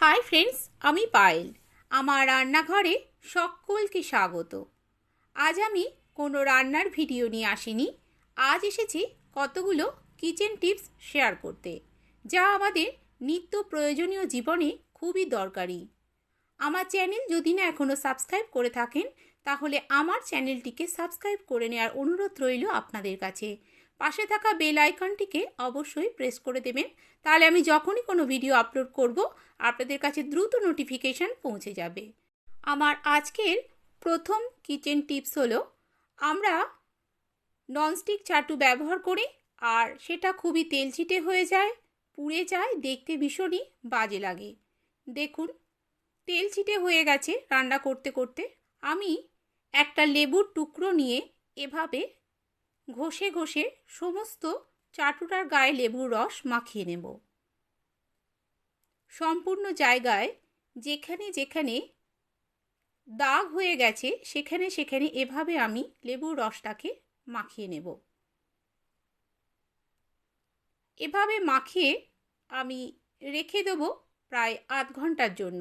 Hi friends, আমি পায়েল। আমার রান্নাঘরে সকলকে স্বাগত। আজ আমি কোনো রান্নার ভিডিও নিয়ে আসিনি। আজ এসেছি কতগুলো কিচেন টিপস শেয়ার করতে, যা আমাদের নিত্য প্রয়োজনীয় জীবনে খুবই দরকারি। আমার চ্যানেল যদি না এখনও সাবস্ক্রাইব করে থাকেন, তাহলে আমার চ্যানেলটিকে সাবস্ক্রাইব করে নেওয়ার অনুরোধ রইল আপনাদের কাছে। পাশে থাকা বেল আইকনটিকে অবশ্যই প্রেস করে দেবেন, তাহলে আমি যখনই কোনো ভিডিও আপলোড করব আপনাদের কাছে দ্রুত নোটিফিকেশান পৌঁছে যাবে। আমার আজকের প্রথম কিচেন টিপস হলো, আমরা ননস্টিক চাটু ব্যবহার করি আর সেটা খুবই তেলচিটে হয়ে যায়, পুড়ে যায়, দেখতে ভীষণই বাজে লাগে। দেখুন, তেল ছিটে হয়ে গেছে রান্না করতে করতে। আমি একটা লেবুর টুকরো নিয়ে এভাবে ঘষে ঘষে সমস্ত চাটুটার গায়ে লেবুর রস মাখিয়ে নেব। সম্পূর্ণ জায়গায় যেখানে যেখানে দাগ হয়ে গেছে সেখানে সেখানে এভাবে আমি লেবুর রসটাকে মাখিয়ে নেব। এভাবে মাখিয়ে আমি রেখে দেব প্রায় আধ ঘন্টার জন্য।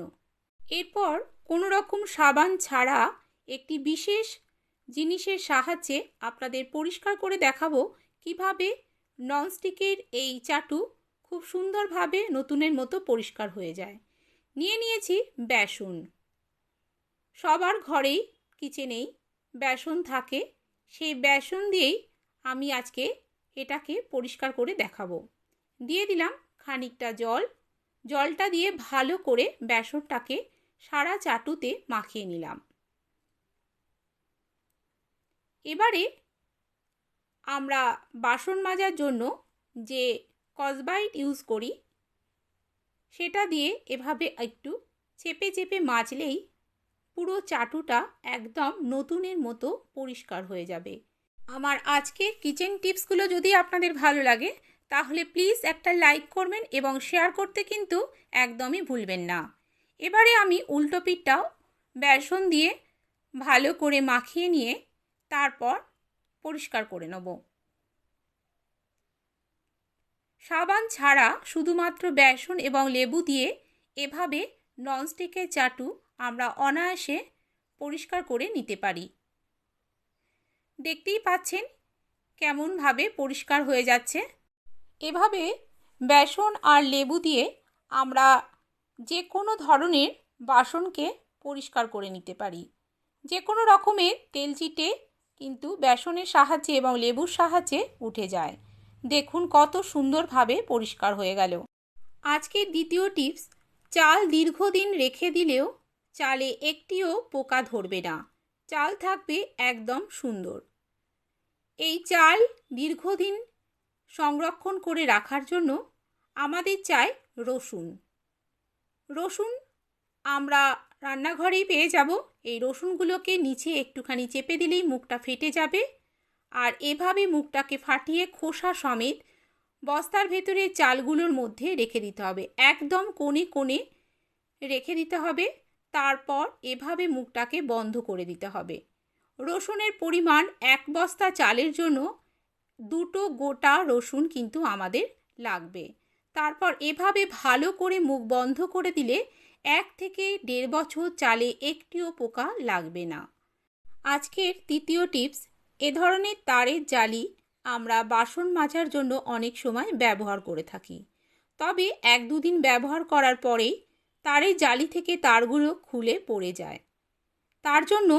এরপর কোনো রকম সাবান ছাড়া একটি বিশেষ জিনিসের সাহায্যে আপনাদের পরিষ্কার করে দেখাবো কিভাবে ননস্টিকের এই চাটু খুব সুন্দরভাবে নতুনের মতো পরিষ্কার হয়ে যায়। নিয়েছি বেসন। সবার ঘরেই কিচেনেই বেসন থাকে, সেই বেসন দিয়েই আমি আজকে এটাকে পরিষ্কার করে দেখাবো। দিয়ে দিলাম খানিকটা জল। জলটা দিয়ে ভালো করে বেসনটাকে সারা চাটুতে মাখিয়ে নিলাম। এবারে আমরা বাসন মাজার জন্য যে স্কচব্রাইট ইউজ করি সেটা দিয়ে এভাবে একটু চেপে চেপে মাজলেই পুরো চাটুটা একদম নতুনের মতো পরিষ্কার হয়ে যাবে। আমার আজকের কিচেন টিপসগুলো যদি আপনাদের ভালো লাগে তাহলে প্লিজ একটা লাইক করবেন এবং শেয়ার করতে কিন্তু একদমই ভুলবেন না। এবারে আমি উল্টো পিঠটাও বেসন দিয়ে ভালো করে মাখিয়ে নিয়ে তারপর পরিষ্কার করে নেব। সাবান ছাড়া শুধুমাত্র বেসন এবং লেবু দিয়ে এভাবে ননস্টিকের চাটু আমরা অনায়াসে পরিষ্কার করে নিতে পারি। দেখতেই পাচ্ছেন কেমনভাবে পরিষ্কার হয়ে যাচ্ছে। এভাবে বেসন আর লেবু দিয়ে আমরা যে কোনো ধরনের বাসনকে পরিষ্কার করে নিতে পারি। যে কোনো রকমের তেলচিটে কিন্তু বেসনের সাহায্যে এবং লেবুর সাহায্যে উঠে যায়। দেখুন কত সুন্দরভাবে পরিষ্কার হয়ে গেল। আজকের দ্বিতীয় টিপস, চাল দীর্ঘদিন রেখে দিলেও চালে একটিও পোকা ধরবে না, চাল থাকবে একদম সুন্দর। এই চাল দীর্ঘদিন সংরক্ষণ করে রাখার জন্য আমাদের চাই রসুন। রসুন আমরা রান্নাঘরেই পেয়ে যাব। এই রসুনগুলোকে নিচে একটুখানি চেপে দিলেই মুখটা ফেটে যাবে, আর এভাবে মুখটাকে ফাটিয়ে খোসা সমেত বস্তার ভেতরে চালগুলোর মধ্যে রেখে দিতে হবে, একদম কোণে কোণে রেখে দিতে হবে। তারপর এভাবে মুখটাকে বন্ধ করে দিতে হবে। রসুনের পরিমাণ এক বস্তা চালের জন্য 2টো গোটা রসুন কিন্তু আমাদের লাগবে। তারপর এভাবে ভালো করে মুখ বন্ধ করে দিলে 1 থেকে 1.5 বছর চালে একটিও পোকা লাগবে না। আজকের তৃতীয় টিপস, এ ধরনের তারের জালি আমরা বাসন মাজার জন্য অনেক সময় ব্যবহার করে থাকি। তবে 1-2 দিন ব্যবহার করার পরেই তারের জালি থেকে তারগুলো খুলে পড়ে যায়। তার জন্য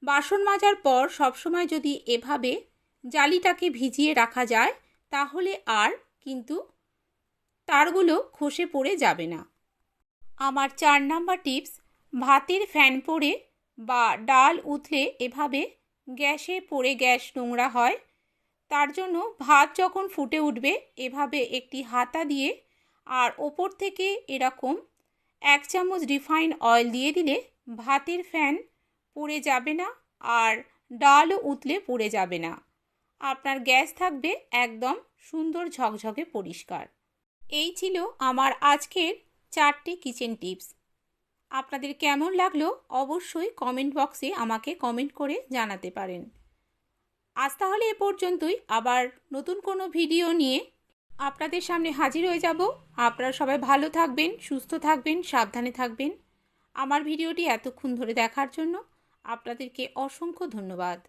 বাসন মাজার পর সবসময় যদি এভাবে জালিটাকে ভিজিয়ে রাখা যায় তাহলে আর কিন্তু তারগুলো খসে পড়ে যাবে না। আমার 4 নাম্বার টিপস, ভাতের ফ্যান পড়ে বা ডাল উতলে এভাবে গ্যাসে পড়ে গ্যাস নোংরা হয়। তার জন্য ভাত যখন ফুটে উঠবে এভাবে একটি হাতা দিয়ে আর ওপর থেকে এরকম 1 চামচ রিফাইন অয়েল দিয়ে দিলে ভাতের ফ্যান পড়ে যাবে না আর ডালও উতলে পড়ে যাবে না। আপনার গ্যাস থাকবে একদম সুন্দর ঝকঝকে পরিষ্কার। এই ছিল আমার আজকের 4টি কিচেন টিপস। আপনাদের কেমন লাগলো অবশ্যই কমেন্ট বক্সে আমাকে কমেন্ট করে জানাতে পারেন। আজ তাহলে এ পর্যন্তই। আবার নতুন কোনো ভিডিও নিয়ে আপনাদের সামনে হাজির হয়ে যাব। আপনারা সবাই ভালো থাকবেন, সুস্থ থাকবেন, সাবধানে থাকবেন। আমার ভিডিওটি এতক্ষণ ধরে দেখার জন্য আপনাদেরকে অসংখ্য ধন্যবাদ।